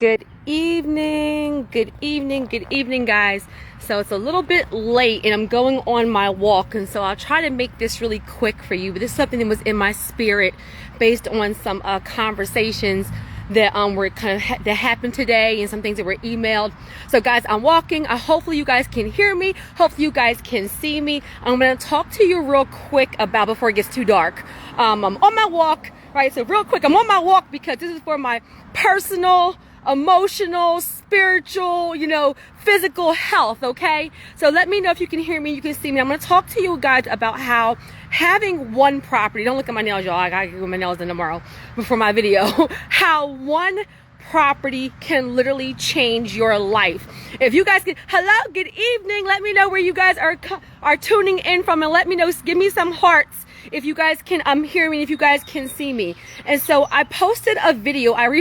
Good evening, guys. So it's a little bit late and I'm going on my walk, and so I'll try to make this really quick for you. But this is something that was in my spirit based on some conversations that were that happened today and some things that were emailed. So guys, I'm walking. Hopefully you guys can hear me. Hopefully you guys can see me. I'm going to talk to you real quick about before it gets too dark. I'm on my walk, right? So real quick, I'm on my walk because this is for my personal, emotional, spiritual, physical health, okay? So let me know if you can hear me, you can see me. I'm going to talk to you guys about how having one property, don't look at my nails, y'all, I gotta get my nails done tomorrow before my video, how one property can literally change your life. If you guys can, hello, good evening, let me know where you guys are tuning in from, and let me know, give me some hearts if you guys can hear me, if you guys can see me. And so I posted a video. Y'all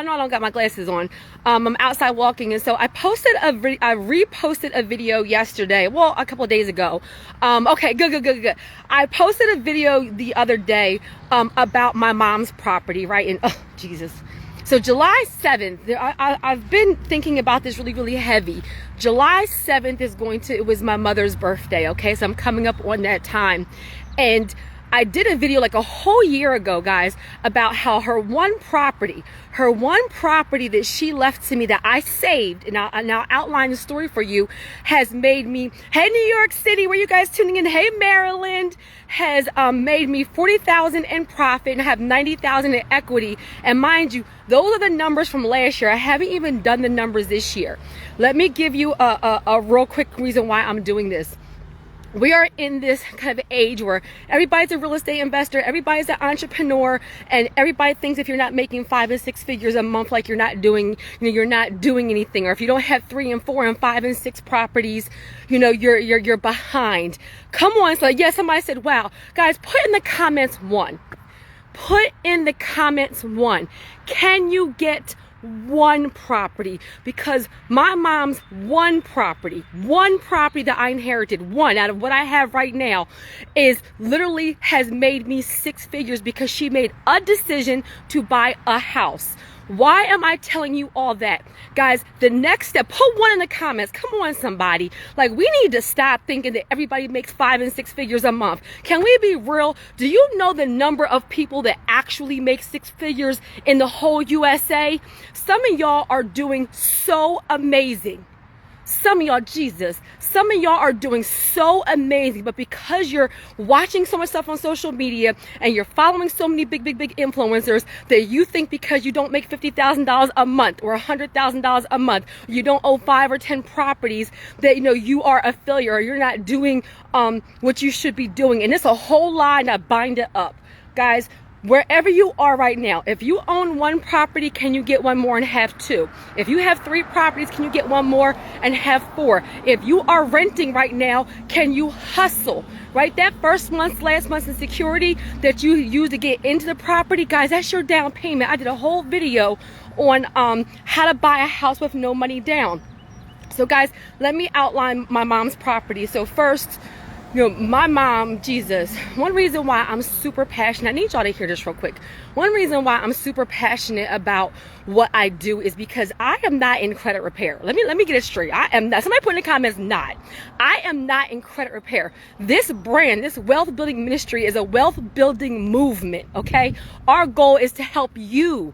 know I don't got my glasses on. I'm outside walking, and so I reposted a video yesterday. Well, a couple of days ago. Okay, good. I posted a video the other day about my mom's property, right? And oh, Jesus. So July 7th, I've been thinking about this really heavy. July 7th it was my mother's birthday, okay? So I'm coming up on that time. And I did a video like a whole year ago, guys, about how her one property that she left to me that I saved, and I'll outline the story for you, has made me, hey New York City, where you guys tuning in? Hey Maryland, has made me $40,000 in profit and I have $90,000 in equity. And mind you, those are the numbers from last year. I haven't even done the numbers this year. Let me give you a real quick reason why I'm doing this. We are in this kind of age where everybody's a real estate investor, everybody's an entrepreneur, and everybody thinks if you're not making 5 and 6 figures a month, like you're not doing anything. Or if you don't have 3 and 4 and 5 and 6 properties, you're behind. Come on, so yeah, somebody said, wow, guys, put in the comments one. Put in the comments one. Can you get one property? Because my mom's one property that I inherited, one out of what I have right now, is literally has made me 6 figures because she made a decision to buy a house. Why am I telling you all that? Guys, the next step, put one in the comments. Come on, somebody. Like, we need to stop thinking that everybody makes 5 and 6 figures a month. Can we be real? Do you know the number of people that actually make 6 figures in the whole USA? Some of y'all are doing so amazing. Some of y'all are doing so amazing, but because you're watching so much stuff on social media and you're following so many big influencers, that you think because you don't make $50,000 a month or $100,000 a month, you don't own 5 or 10 properties, that you are a failure, or you're not doing what you should be doing. And it's a whole lie, and I bind it up. Guys, wherever you are right now, if you own 1 property, can you get 1 more and have 2? If you have 3 properties, can you get 1 more and have 4? If you are renting right now, can you hustle? Right? That last month's insecurity that you use to get into the property, guys, that's your down payment. I did a whole video on how to buy a house with no money down. So guys, let me outline my mom's property. So first, my mom, Jesus, one reason why I'm super passionate, I need y'all to hear this real quick. One reason why I'm super passionate about what I do is because I am not in credit repair. Let me get it straight. I am not. Somebody put in the comments, not. I am not in credit repair. This brand, this wealth building ministry is a wealth building movement, okay? Our goal is to help you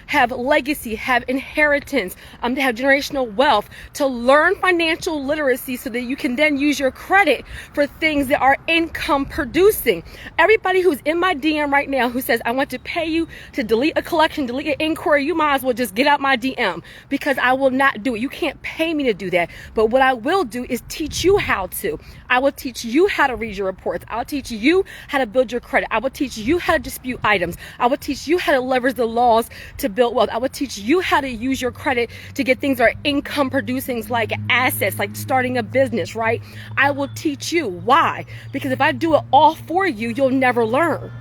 have legacy, have inheritance, to have generational wealth, to learn financial literacy so that you can then use your credit for things that are income producing. Everybody who's in my DM right now who says, I want to pay you to delete a collection, delete an inquiry, you might as well just get out my DM, because I will not do it. You can't pay me to do that. But what I will do is teach you how to. I will teach you how to read your reports. I'll teach you how to build your credit. I will teach you how to dispute items. I will teach you how to leverage the laws to build wealth. I will teach you how to use your credit to get things that are income producing, like assets, like starting a business, right? I will teach you. Why? Because if I do it all for you, you'll never learn.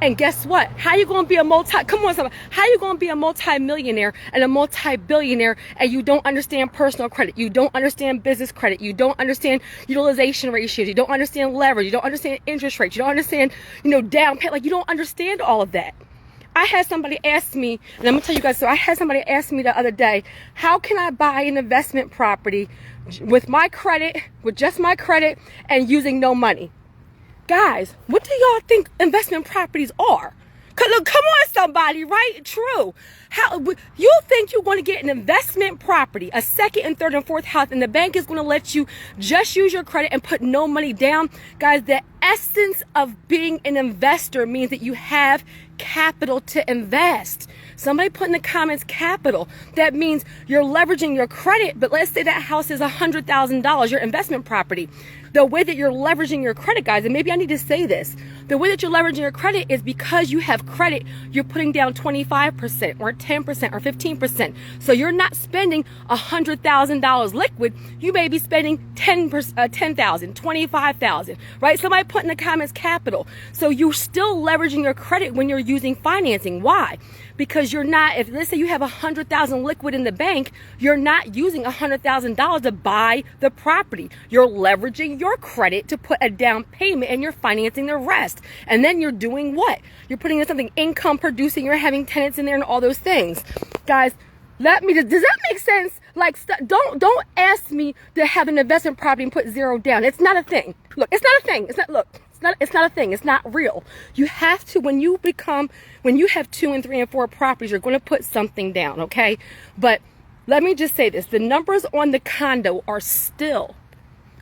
And guess what? How you going to be a how you going to be a multi-millionaire and a multi-billionaire and you don't understand personal credit? You don't understand business credit. You don't understand utilization ratios. You don't understand leverage. You don't understand interest rates. You don't understand, down payment. Like, you don't understand all of that. I had somebody ask me, and I'm gonna tell you guys, so I had somebody ask me the other day, how can I buy an investment property with my credit, with just my credit, and using no money? Guys, what do y'all think investment properties are? Look, come on, somebody, right? True. How you think you're going to get an investment property, a second and third and fourth house, and the bank is going to let you just use your credit and put no money down? Guys, the essence of being an investor means that you have capital to invest. Somebody put in the comments capital. That means you're leveraging your credit, but let's say that house is $100,000, your investment property. The way that you're leveraging your credit, guys, and maybe I need to say this, the way that you're leveraging your credit is because you have credit, you're putting down 25% or 10% or 15%. So you're not spending $100,000 liquid. You may be spending 10,000, 25,000, right? Somebody put in the comments capital. So you're still leveraging your credit when you're using financing. Why? Because you're not, if let's say you have 100,000 liquid in the bank, you're not using $100,000 to buy the property. You're leveraging your credit to put a down payment and you're financing the rest. And then you're doing what? You're putting in something income producing, you're having tenants in there and all those things. Guys, does that make sense? Like, don't ask me to have an investment property and put zero down. It's not a thing. Look, it's not a thing. It's not a thing. It's not real. You have to, when you have 2 and 3 and 4 properties, you're going to put something down, okay? But let me just say this. The numbers on the condo are still,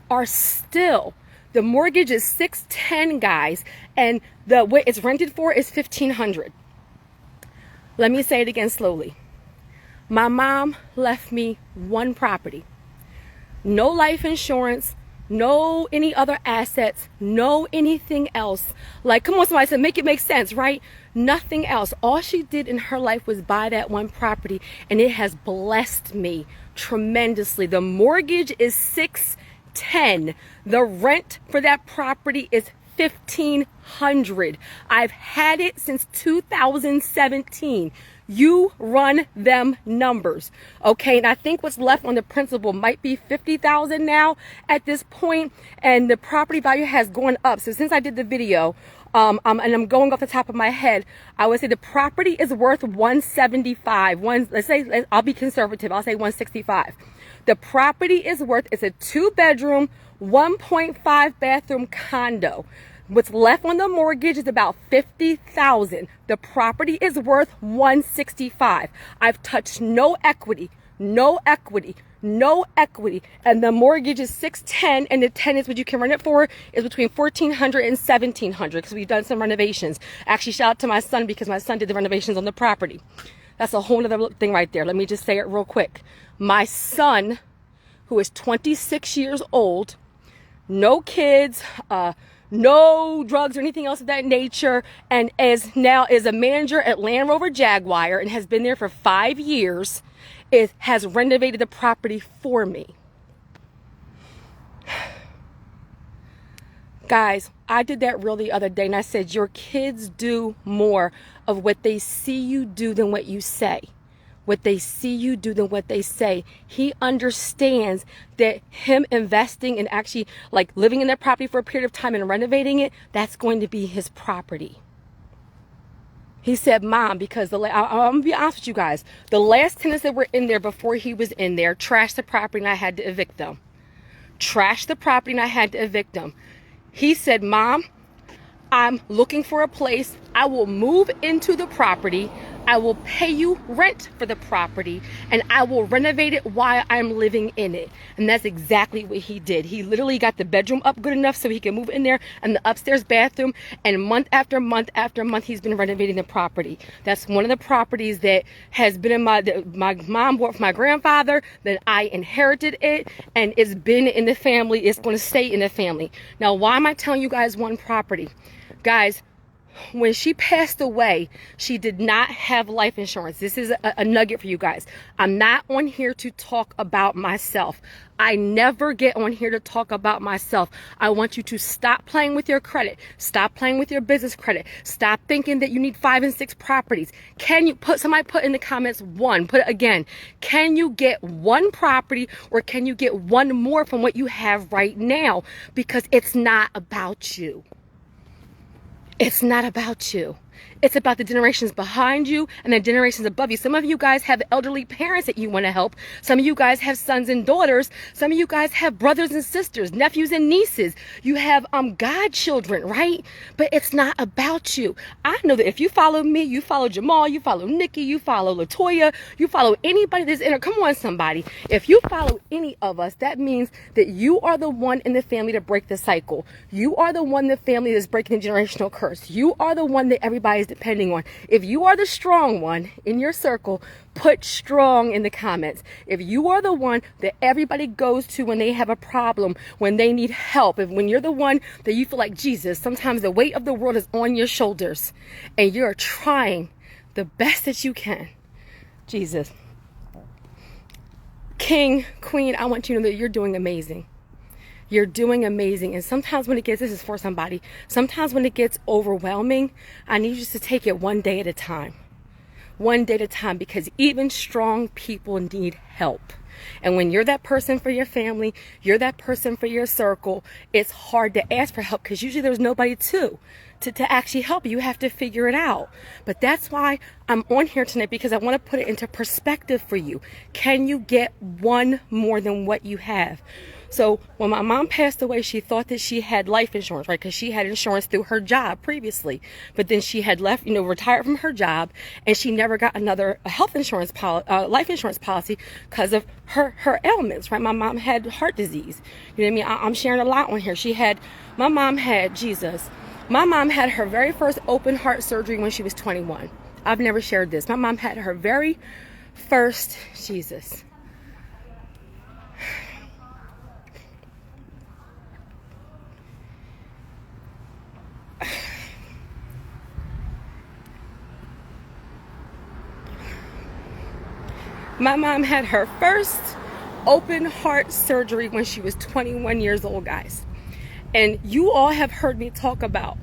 the mortgage is $610, guys, and the what it's rented for is $1,500. Let me say it again slowly. My mom left me one property. No life insurance, no any other assets, no anything else. Like, come on, somebody said, make it make sense, right? Nothing else. All she did in her life was buy that one property, and it has blessed me tremendously. The mortgage is $610. The rent for that property is $1,500. I've had it since 2017. You run them numbers, okay? And I think what's left on the principal might be $50,000 now at this point, and the property value has gone up. So since I did the video, and I'm going off the top of my head, I would say the property is worth $175. Let's say, I'll be conservative, I'll say $165. The property is worth, it's a 2-bedroom, 1.5 bathroom condo. What's left on the mortgage is about $50,000. The property is worth $165. I've touched no equity, and the mortgage is $610, and the tenants, what you can rent it for, is between $1,400 and $1,700 because we've done some renovations. Actually, shout out to my son because my son did the renovations on the property. That's a whole other thing right there. Let me just say it real quick. My son, who is 26 years old, no kids, no drugs or anything else of that nature, and is a manager at Land Rover Jaguar and has been there for 5 years, has renovated the property for me. Guys, I did that reel the other day, and I said, your kids do more of what they see you do than what you say. What they see you do than what they say. He understands that him investing and actually like living in that property for a period of time and renovating it, that's going to be his property. He said, Mom, because I'm going to be honest with you guys, the last tenants that were in there before he was in there trashed the property and I had to evict them. He said, Mom, I'm looking for a place. I will move into the property. I will pay you rent for the property, and I will renovate it while I'm living in it. And that's exactly what he did. He literally got the bedroom up good enough so he can move in there, and the upstairs bathroom, and month after month after month, he's been renovating the property. That's one of the properties that has been in my mom bought from my grandfather, then I inherited it, and it's been in the family. It's going to stay in the family. Now, why am I telling you guys one property? Guys, when she passed away, she did not have life insurance. This is a nugget for you guys. I'm not on here to talk about myself. I never get on here to talk about myself. I want you to stop playing with your credit. Stop playing with your business credit. Stop thinking that you need 5 and 6 properties. Somebody put in the comments one, put it again. Can you get one property or can you get one more from what you have right now? Because it's not about you. It's not about you. It's about the generations behind you and the generations above you. Some of you guys have elderly parents that you want to help. Some of you guys have sons and daughters. Some of you guys have brothers and sisters, nephews and nieces. You have godchildren, right? But it's not about you. I know that if you follow me, you follow Jamal, you follow Nikki, you follow Latoya, you follow anybody that's in her. Come on, somebody. If you follow any of us, that means that you are the one in the family to break the cycle. You are the one in the family that's breaking the generational curse. You are the one that everybody's depending on. If you are the strong one in your circle, put strong in the comments. If you are the one that everybody goes to when they have a problem, when they need help, when you're the one that you feel like Jesus, sometimes the weight of the world is on your shoulders and you're trying the best that you can. Jesus. King, queen, I want you to know that you're doing amazing. You're doing amazing. And sometimes when it gets, this is for somebody, sometimes when it gets overwhelming, I need you to take it one day at a time. One day at a time, because even strong people need help. And when you're that person for your family, you're that person for your circle, it's hard to ask for help because usually there's nobody to actually help you. You have to figure it out. But that's why I'm on here tonight, because I want to put it into perspective for you. Can you get one more than what you have? So when my mom passed away, she thought that she had life insurance, right? Because she had insurance through her job previously. But then she had left, retired from her job, and she never got another life insurance policy because of her ailments, right? My mom had heart disease. You know what I mean? I'm sharing a lot on here. My mom had her very first open heart surgery when she was 21. I've never shared this. My mom had her very first, Jesus. My mom had her first open heart surgery when she was 21 years old, guys. And you all have heard me talk about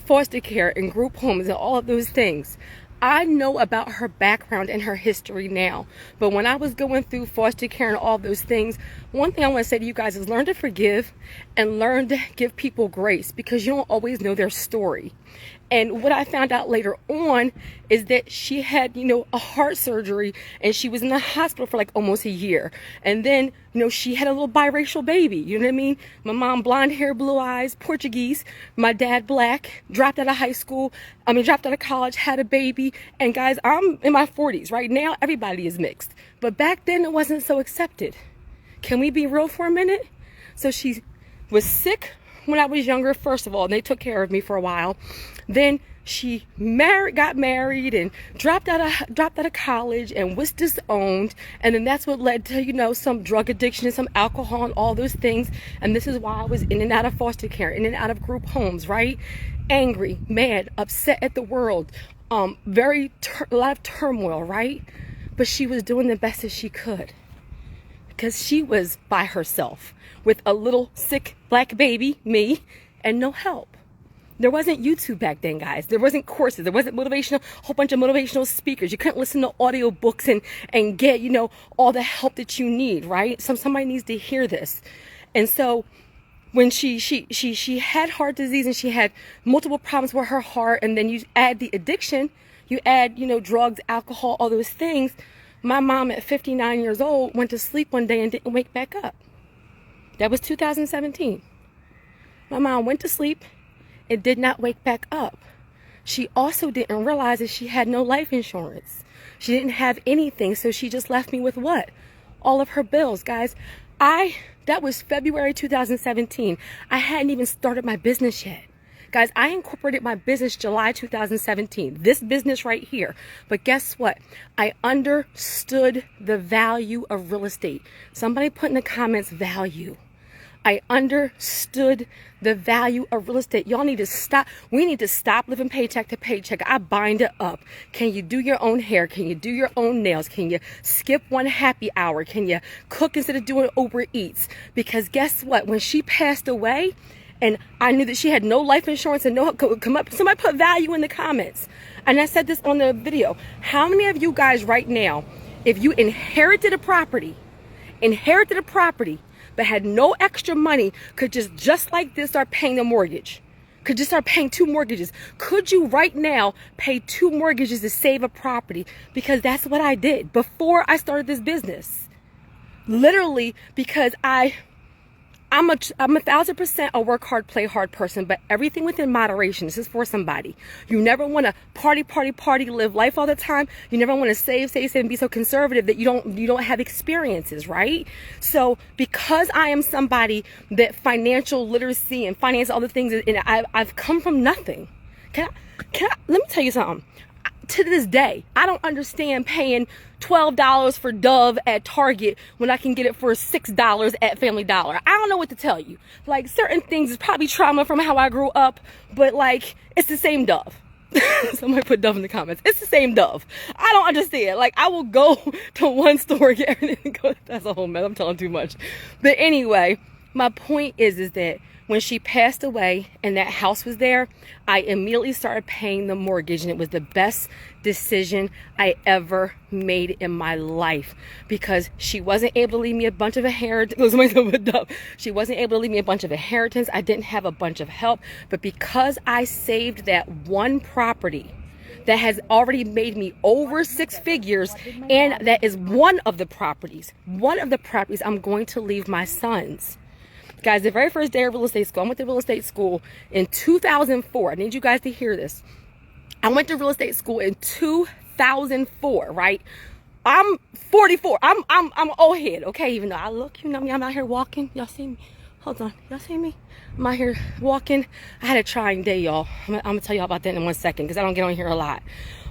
foster care and group homes and all of those things. I know about her background and her history now. But when I was going through foster care and all those things, one thing I want to say to you guys is learn to forgive and learn to give people grace, because you don't always know their story. And what I found out later on is that she had, a heart surgery, and she was in the hospital for like almost a year. And then, she had a little biracial baby. You know what I mean? My mom, blonde hair, blue eyes, Portuguese. My dad, black, dropped out of college, had a baby. And guys, I'm in my 40s. Right now, everybody is mixed. But back then, it wasn't so accepted. Can we be real for a minute? So she was sick when I was younger, first of all, and they took care of me for a while. Then she got married and dropped out of college and was disowned. And then that's what led to, some drug addiction and some alcohol and all those things. And this is why I was in and out of foster care, in and out of group homes, right? Angry, mad, upset at the world, a lot of turmoil, right? But she was doing the best that she could, because she was by herself with a little sick black baby, me, and no help. There wasn't YouTube back then, guys. There wasn't courses. There wasn't whole bunch of motivational speakers. You couldn't listen to audio books and get, all the help that you need, right? Somebody needs to hear this. And so when she had heart disease and she had multiple problems with her heart, and then you add the addiction, you add, drugs, alcohol, all those things. My mom at 59 years old went to sleep one day and didn't wake back up. That was 2017. My mom went to sleep and did not wake back up. She also didn't realize that she had no life insurance. She didn't have anything, so she just left me with what? All of her bills, guys. That was February 2017. I hadn't even started my business yet. Guys, I incorporated my business July 2017, this business right here. But guess what? I understood the value of real estate. Somebody put in the comments, value. I understood the value of real estate. Y'all need to stop. We need to stop living paycheck to paycheck. I bind it up. Can you do your own hair? Can you do your own nails? Can you skip one happy hour? Can you cook instead of doing Uber Eats? Because guess what? When she passed away, and I knew that she had no life insurance and no help could come up, somebody put value in the comments. And I said this on the video. How many of you guys right now, if you inherited a property, but had no extra money, could just like this start paying the mortgage? Could you start paying 2 mortgages? Could you right now pay 2 mortgages to save a property? Because that's what I did before I started this business. Literally, because I'm 1,000% a work hard, play hard person, but everything within moderation. This is for somebody. You never want to party, live life all the time. You never want to save, and be so conservative that you don't have experiences, right? So because I am somebody that financial literacy and finance, all the things, and I've come from nothing. Let me tell you something. To this day, I don't understand paying $12 for Dove at Target when I can get it for $6 at Family Dollar. I don't know what to tell you. Like, certain things is probably trauma from how I grew up, but like, it's the same Dove. Somebody put Dove in the comments. It's the same Dove. I don't understand. Like, I will go to one store, get everything. That's a whole mess. I'm telling too much. But anyway, my point is that when she passed away and that house was there, I immediately started paying the mortgage, and it was the best decision I ever made in my life, because she wasn't able to leave me a bunch of inheritance. She wasn't able to leave me a bunch of inheritance. I didn't have a bunch of help, but because I saved that one property that has already made me over 6 figures, and that is one of the properties I'm going to leave my sons. Guys, the very first day of real estate school, I went to real estate school in 2004. I need you guys to hear this. I went to real estate school in 2004, right? I'm 44. I'm an old head, okay? Even though I look, you know me, I'm out here walking. Y'all see me? Hold on. Y'all see me? I'm out here walking. I had a trying day, y'all. I'm going to tell y'all about that in 1 second, because I don't get on here a lot.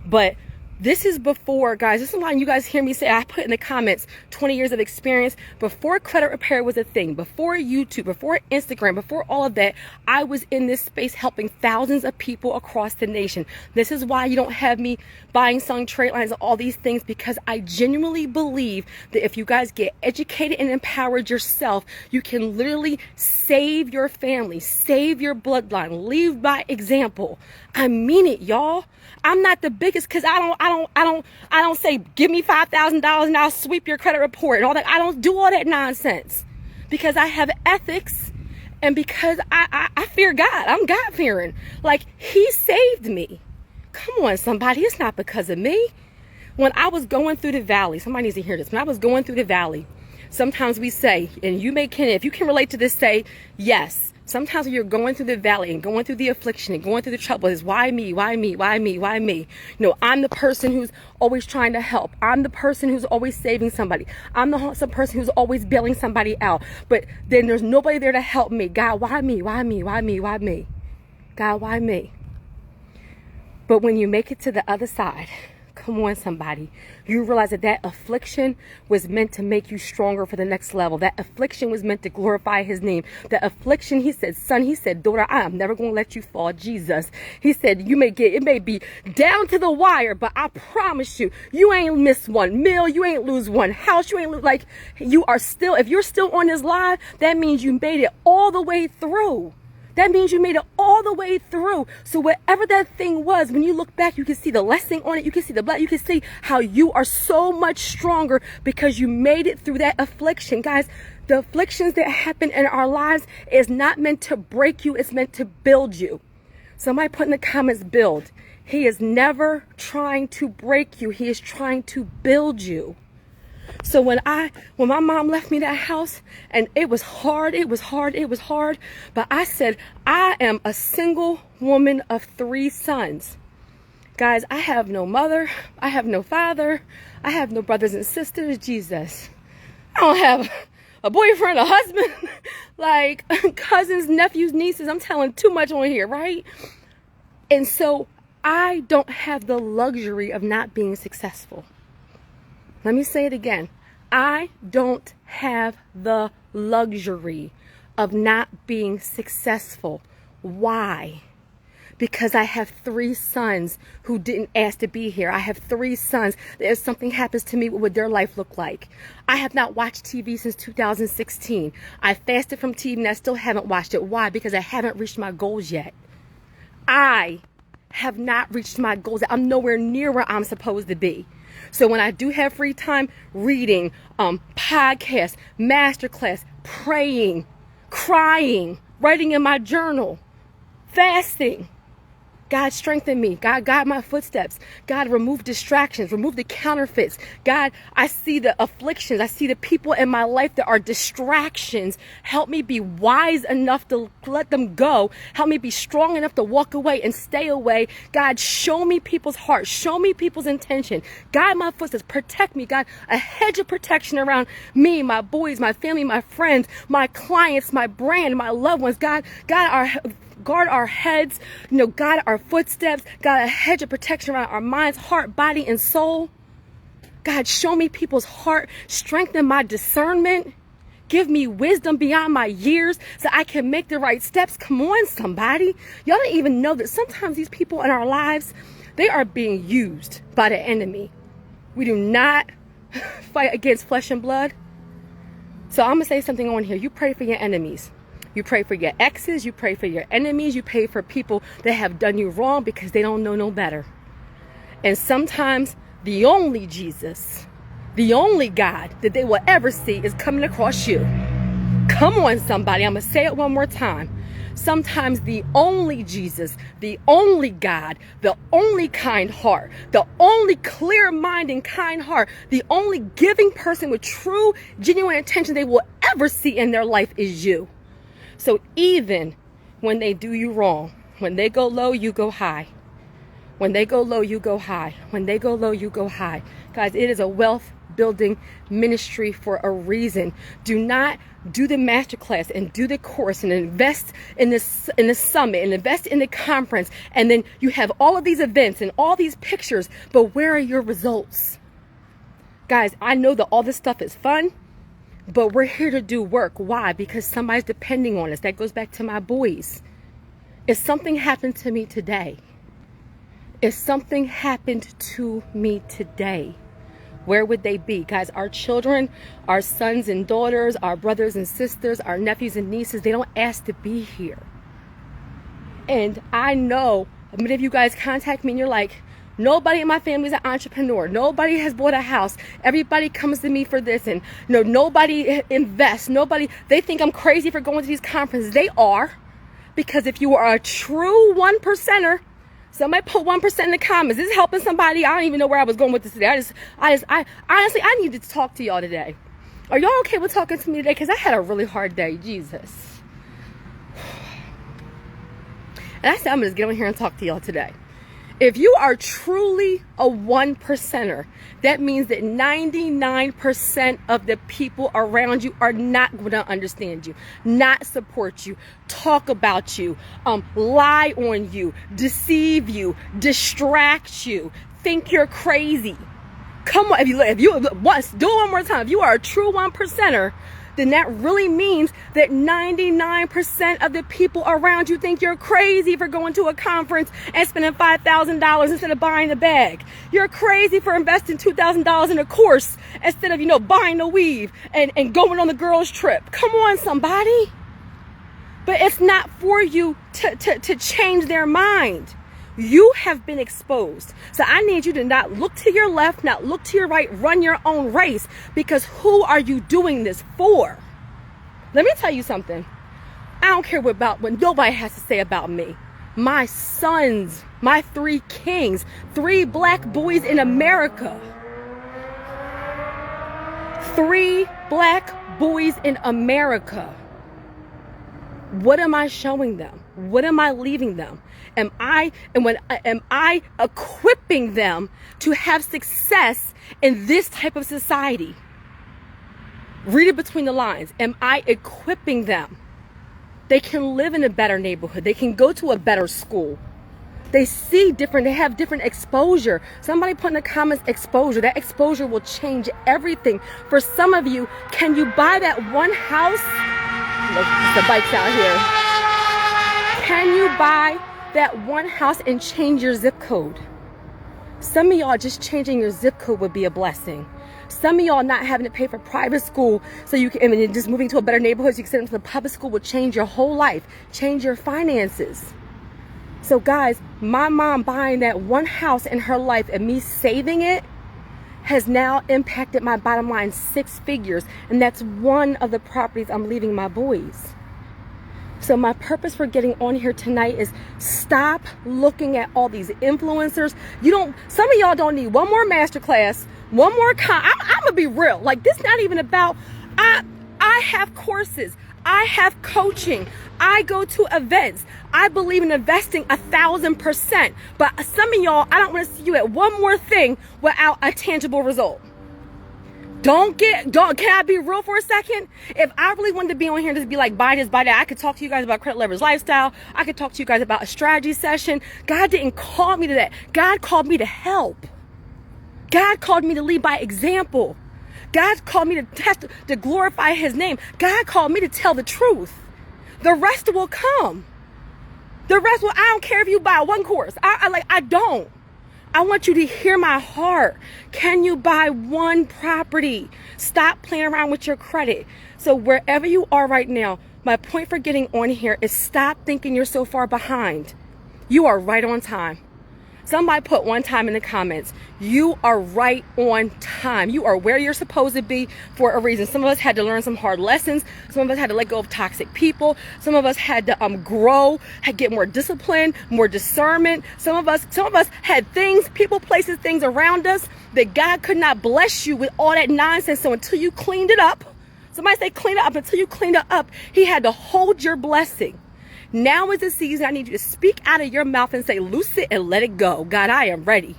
But this is before, guys, this is why you guys hear me say, I put in the comments 20 years of experience. Before credit repair was a thing, before YouTube, before Instagram, before all of that, I was in this space helping thousands of people across the nation. This is why you don't have me buying, selling trade lines, all these things, because I genuinely believe that if you guys get educated and empowered yourself, you can literally save your family, save your bloodline, leave by example. I mean it, y'all. I'm not the biggest, because I don't say, give me $5,000 and I'll sweep your credit report and all that. I don't do all that nonsense, because I have ethics, and because I fear God. I'm God fearing. Like, he saved me. Come on, somebody. It's not because of me. When I was going through the valley, somebody needs to hear this. When I was going through the valley, sometimes we say, and if you can relate to this, say yes. Sometimes when you're going through the valley and going through the affliction and going through the trouble, is why me? Why me? Why me? Why me? You know, I'm the person who's always trying to help. I'm the person who's always saving somebody. I'm the person who's always bailing somebody out. But then there's nobody there to help me. God, why me? Why me? Why me? Why me? God, why me? But when you make it to the other side, come on, somebody, you realize that affliction was meant to make you stronger for the next level. That affliction was meant to glorify his name. The affliction, he said, son, he said, daughter, I am never going to let you fall. Jesus, he said, it may be down to the wire, but I promise you, you ain't miss one meal. You ain't lose one house. You ain't lose, like, you are still, if you're still on this live, that means you made it all the way through. That means you made it all the way through. So whatever that thing was, when you look back, you can see the lesson on it. You can see the blood. You can see how you are so much stronger because you made it through that affliction. Guys, the afflictions that happen in our lives is not meant to break you. It's meant to build you. Somebody put in the comments, build. He is never trying to break you. He is trying to build you. So when my mom left me that house, and it was hard, but I said, I am a single woman of 3 sons. Guys, I have no mother, I have no father, I have no brothers and sisters. Jesus, I don't have a boyfriend, a husband, like cousins, nephews, nieces. I'm telling too much on here, right? And so I don't have the luxury of not being successful. Let me say it again. I don't have the luxury of not being successful. Why? Because I have 3 sons who didn't ask to be here. I have 3 sons that if something happens to me, what would their life look like? I have not watched TV since 2016. I fasted from TV and I still haven't watched it. Why? Because I haven't reached my goals yet. I have not reached my goals. I'm nowhere near where I'm supposed to be. So when I do have free time, reading, podcasts, masterclass, praying, crying, writing in my journal, Fasting. God, strengthen me. God, guide my footsteps. God, remove distractions, remove the counterfeits. God, I see the afflictions. I see the people in my life that are distractions. Help me be wise enough to let them go. Help me be strong enough to walk away and stay away. God, show me people's hearts. Show me people's intention. Guide my footsteps. Protect me. God, a hedge of protection around me, my boys, my family, my friends, my clients, my brand, my loved ones. God, guard our heads, guide our footsteps. God, a hedge of protection around our minds, heart, body, and soul. God, show me people's heart. Strengthen my discernment. Give me wisdom beyond my years so I can make the right steps. Come on, somebody. Y'all don't even know that sometimes these people in our lives, they are being used by the enemy. We do not fight against flesh and blood. So I'm going to say something on here. You pray for your enemies. You pray for your exes, you pray for your enemies, you pray for people that have done you wrong because they don't know no better. And sometimes the only Jesus, the only God that they will ever see is coming across you. Come on, somebody. I'm going to say it one more time. Sometimes the only Jesus, the only God, the only kind heart, the only clear mind and kind heart, the only giving person with true, genuine intention they will ever see in their life is you. So even when they do you wrong, when they go low, you go high. When they go low, you go high. When they go low, you go high. Guys, it is a wealth building ministry for a reason. Do not do the masterclass and do the course and invest in the summit and invest in the conference. And then you have all of these events and all these pictures, but where are your results? Guys, I know that all this stuff is fun. But we're here to do work. Why? Because somebody's depending on us. That goes back to my boys. If something happened to me today, where would they be? Guys, our children, our sons and daughters, our brothers and sisters, our nephews and nieces, they don't ask to be here. And I know many of you guys contact me and you're like, nobody in my family is an entrepreneur. Nobody has bought a house. Everybody comes to me for this. And nobody invests. They think I'm crazy for going to these conferences. They are. Because if you are a true 1%er, somebody put 1% in the comments. This is helping somebody. I don't even know where I was going with this today. I honestly, I need to talk to y'all today. Are y'all okay with talking to me today? Because I had a really hard day. Jesus. And I said, I'm going to get on here and talk to y'all today. If you are truly a 1%er, that means that 99% of the people around you are not going to understand you, not support you, talk about you, lie on you, deceive you, distract you, think you're crazy. Come on, if you once, do it one more time. If you are a true 1%er, then that really means that 99% of the people around you think you're crazy for going to a conference and spending $5,000 instead of buying the bag. You're crazy for investing $2,000 in a course instead of, buying the weave and going on the girls' trip. Come on, somebody. But it's not for you to change their mind. You have been exposed. So I need you to not look to your left, not look to your right, run your own race. Because who are you doing this for? Let me tell you something. I don't care what nobody has to say about me. My sons, my 3 kings, 3 black boys in America. 3 black boys in America. What am I showing them? What am I leaving them? Am I equipping them to have success in this type of society? Read it between the lines. Am I equipping them? They can live in a better neighborhood. They can go to a better school. They have different exposure. Somebody put in the comments exposure. That exposure will change everything. For some of you, can you buy that one house? Look, the bike's out here. Can you buy that one house and change your zip code? Some of y'all, just changing your zip code would be a blessing. Some of y'all not having to pay for private school so you can, and just moving to a better neighborhood so you can send them to the public school will change your whole life, change your finances. So guys, my mom buying that one house in her life and me saving it has now impacted my bottom line 6 figures. And that's one of the properties I'm leaving my boys. So my purpose for getting on here tonight is stop looking at all these influencers. Some of y'all don't need one more masterclass, one more I'm gonna be real. Like, this not even about, I have courses, I have coaching, I go to events. I believe in investing 1,000%. But some of y'all, I don't want to see you at one more thing without a tangible result. Can I be real for a second? If I really wanted to be on here and just be like, buy this, buy that, I could talk to you guys about credit leverage lifestyle. I could talk to you guys about a strategy session. God didn't call me to that. God called me to help. God called me to lead by example. God called me to glorify his name. God called me to tell the truth. The rest will come. The rest will, I don't care if you buy one course. I don't. I want you to hear my heart. Can you buy one property? Stop playing around with your credit. So wherever you are right now, my point for getting on here is stop thinking you're so far behind. You are right on time. Somebody put one time in the comments. You are right on time. You are where you're supposed to be for a reason. Some of us had to learn some hard lessons. Some of us had to let go of toxic people. Some of us had to grow, get more discipline, more discernment. Some of us had things, people, places, things around us that God could not bless you with all that nonsense. So until you cleaned it up, somebody say clean it up, until you cleaned it up, he had to hold your blessing. Now is the season I need you to speak out of your mouth and say, loose it and let it go. God, I am ready.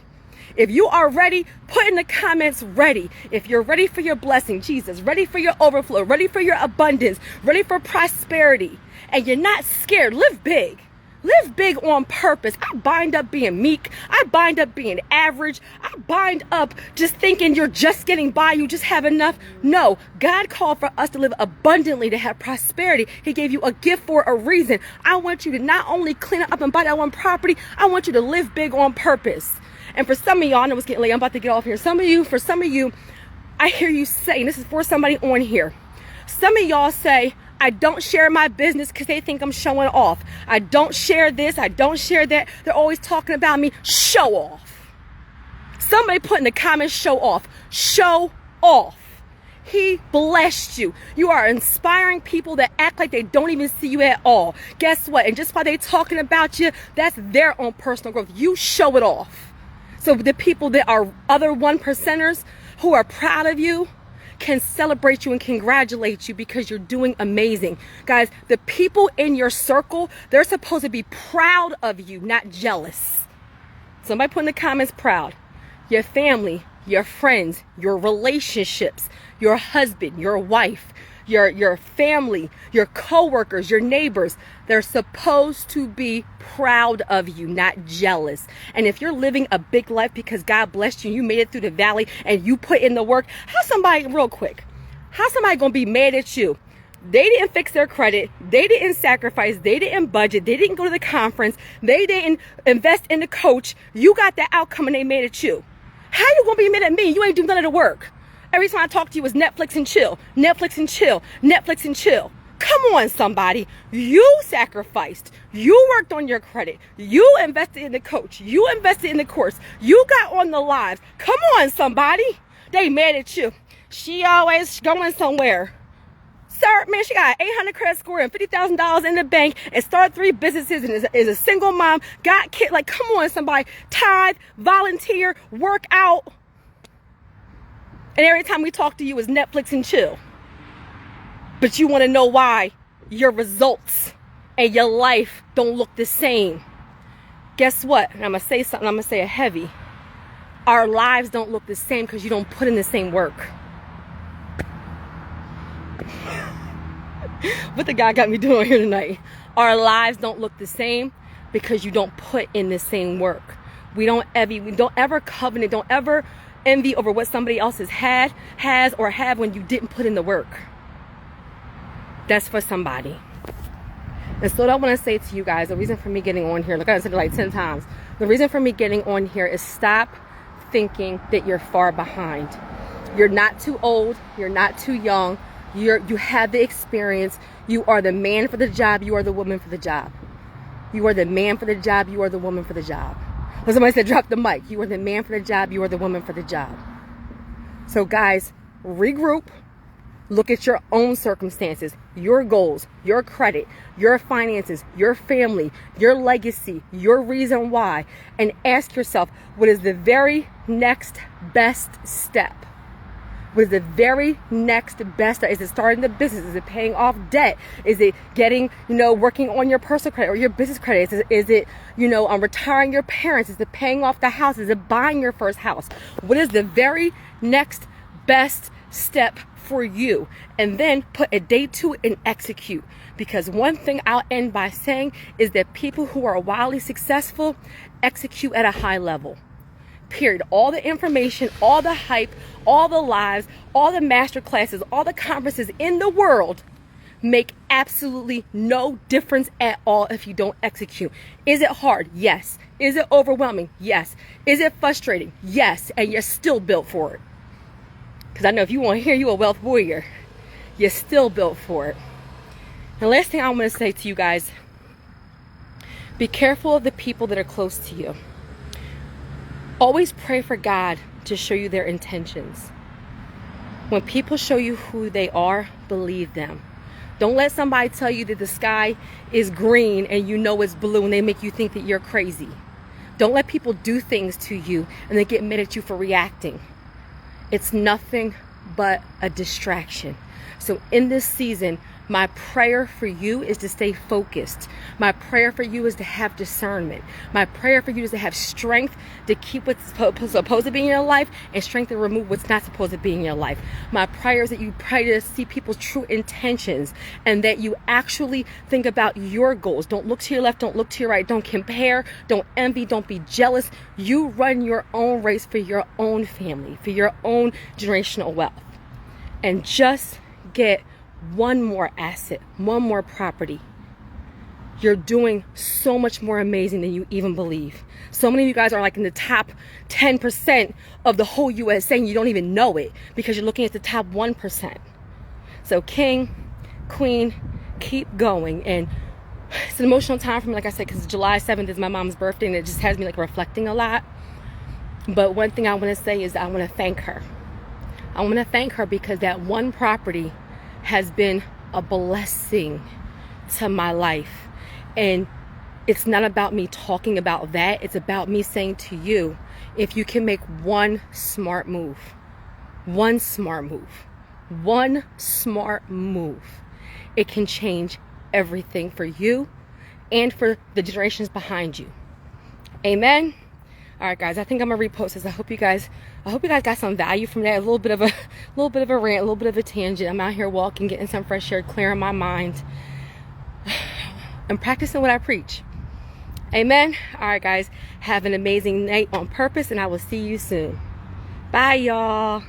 If you are ready, put in the comments, ready. If you're ready for your blessing, Jesus, ready for your overflow, ready for your abundance, ready for prosperity, and you're not scared, live big. Live big on purpose. I bind up being meek. I bind up being average. I bind up just thinking you're just getting by, you just have enough. No, God called for us to live abundantly, to have prosperity. He gave you a gift for a reason. I want you to not only clean it up and buy that one property, I want you to live big on purpose. And for some of y'all, I know it's getting late, I'm about to get off here. For some of you, I hear you saying, this is for somebody on here. Some of y'all say, I don't share my business because they think I'm showing off. I don't share this. I don't share that. They're always talking about me. Show off. Somebody put in the comments, show off. Show off. He blessed you. You are inspiring people that act like they don't even see you at all. Guess what? And just while they're talking about you, that's their own personal growth. You show it off. So the people that are other 1%ers who are proud of you can celebrate you and congratulate you because you're doing amazing. Guys, the people in your circle, they're supposed to be proud of you, not jealous. Somebody put in the comments, proud. Your family, your friends, your relationships, your husband, your wife, your family, your coworkers, your neighbors, they're supposed to be proud of you, not jealous. And if you're living a big life because God blessed you, you made it through the valley and you put in the work, how's somebody gonna be mad at you? They didn't fix their credit, they didn't sacrifice, they didn't budget, they didn't go to the conference, they didn't invest in the coach, you got that outcome and they mad at you. How you gonna be mad at me? You ain't doing none of the work. Every time I talk to you, it's Netflix and chill, Netflix and chill, Netflix and chill. Come on, somebody. You sacrificed. You worked on your credit. You invested in the coach. You invested in the course. You got on the lives. Come on, somebody. They mad at you. She always going somewhere. Sir, man, she got an 800 credit score and $50,000 in the bank and started 3 businesses and is a single mom, got kids. Like, come on, somebody. Tithe, volunteer, work out. And every time we talk to you, it's Netflix and chill. But you want to know why your results and your life don't look the same. Guess what? And I'm going to say something, I'm going to say it heavy. Our lives don't look the same because you don't put in the same work. What the guy got me doing here tonight? Our lives don't look the same because you don't put in the same work. We don't ever covenant, don't ever envy over what somebody else has or have when you didn't put in the work. That's for somebody. And so what I want to say to you guys, the reason for me getting on here, like I said it like 10 times, the reason for me getting on here is stop thinking that you're far behind. You're not too old. You're not too young. You have the experience. You are the man for the job. You are the woman for the job. You are the man for the job. You are the woman for the job. When somebody said drop the mic, you are the man for the job. You are the woman for the job. So guys, regroup. Look at your own circumstances, your goals, your credit, your finances, your family, your legacy, your reason why, and ask yourself, what is the very next best step? What is the very next best step? Is it starting the business? Is it paying off debt? Is it getting, working on your personal credit or your business credit? Is it retiring your parents? Is it paying off the house? Is it buying your first house? What is the very next best step for you? And then put a date to it and execute. Because one thing I'll end by saying is that people who are wildly successful execute at a high level. Period. All the information, all the hype, all the lives, all the master classes, all the conferences in the world make absolutely no difference at all if you don't execute. Is it hard? Yes. Is it overwhelming? Yes. Is it frustrating? Yes. And you're still built for it. Because I know if you want to hear you a wealth warrior, you're still built for it. The last thing I want to say to you guys, be careful of the people that are close to you. Always pray for God to show you their intentions. When people show you who they are, believe them. Don't let somebody tell you that the sky is green and you know it's blue and they make you think that you're crazy. Don't let people do things to you and they get mad at you for reacting. It's nothing but a distraction. So in this season, my prayer for you is to stay focused. My prayer for you is to have discernment. My prayer for you is to have strength to keep what's supposed to be in your life and strength to remove what's not supposed to be in your life. My prayer is that you pray to see people's true intentions and that you actually think about your goals. Don't look to your left, don't look to your right, don't compare, don't envy, don't be jealous. You run your own race for your own family, for your own generational wealth. And just get one more asset, one more property. You're doing so much more amazing than you even believe. So many of you guys are like in the top 10% of the whole USA and you don't even know it because you're looking at the top 1%. So king, queen, keep going. And it's an emotional time for me, like I said, because July 7th is my mom's birthday and it just has me like reflecting a lot. But one thing I want to say is I want to thank her. I want to thank her because that one property has been a blessing to my life. And it's not about me talking about that. It's about me saying to you, if you can make one smart move, it can change everything for you and for the generations behind you. Amen. All right, guys, I think I'm gonna repost this. I hope you guys got some value from that. A little bit of a rant, a little bit of a tangent. I'm out here walking, getting some fresh air, clearing my mind, and practicing what I preach. Amen. All right, guys, have an amazing night on purpose, and I will see you soon. Bye, y'all.